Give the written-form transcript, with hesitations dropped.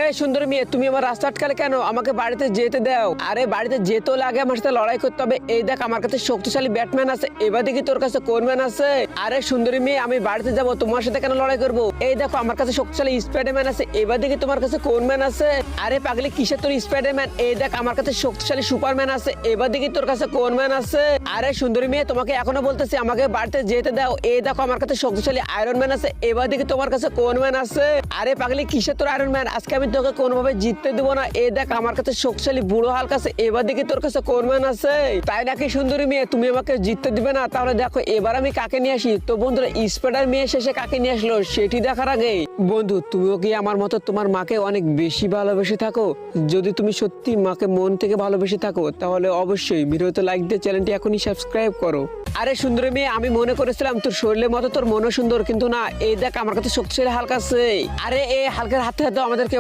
এই সুন্দরী মেয়ে, তুমি আমার রাস্তা আটকালে কেন? আমাকে বাড়িতে যেতে দাও। আরে বাড়িতে যেতেও লাগে, আমার সাথে লড়াই করতে হবে। এই দেখ, আমার কাছে শক্তিশালী ব্যাটম্যান আছে, এবার দেখি তোর কাছে কোন ম্যান আছে। আরে সুন্দরী মেয়ে, আমি বাড়িতে যাব, তোমার সাথে কেন লড়াই করবো? এই দেখো, আমার কাছে শক্তিশালী স্পাইডারম্যান আছে, এবার দেখি তোমার কাছে কোন ম্যান আছে। আরে পাগলি, কিসের তোর স্পাইডারম্যান? এই দেখ, আমার কাছে শক্তিশালী সুপারম্যান আছে, এবার দেখি তোর কাছে কোন ম্যান আছে। আরে সুন্দরী মেয়ে, তোমাকে এখনো বলতেছি আমাকে বাড়িতে যেতে দাও। এই দেখো, আমার কাছে শক্তিশালী আয়রন ম্যান আছে, এবার দেখি তোমার কাছে কোন ম্যান আছে। আরে পাগলি, কিসের তোর আয়রন ম্যান? আজকে আমি তোকে কোনোভাবে জিততে দেবো না। এই দেখ, আমার কাছে শক্তিশালী বুড়ো হাল্ক আছে, এবার দেখি তোর কাছে কোন ম্যান আছে। তাই নাকি সুন্দরী মেয়ে, তুমি আমাকে জিততে দিবে না? তাহলে দেখো এবার আমি কাকে নিয়ে আসি। তো বন্ধুরা, স্পাইডার মেয়ে শেষে কাকে নিয়ে আসলো সেটি দেখার আগে বন্ধু, তুমিও কি আমার মতো তোমার মাকে অনেক বেশি ভালোবেসে থাকো? যদি তুমি সত্যি মাকে মন থেকে ভালোবেসে থাকো, তাহলে অবশ্যই ভিডিওতে লাইক দিয়ে চ্যানেলটি এখনই সাবস্ক্রাইব করো। আরে সুন্দরী মেয়ে, আমি মনে করেছিলাম তোর শরীরের মতো তোর মনও সুন্দর, কিন্তু না। এই দেখ, আমার কাছে শক্তিশালী হাল্ক আছে। আরে এই হালকের হাতে হাতে আমাদেরকে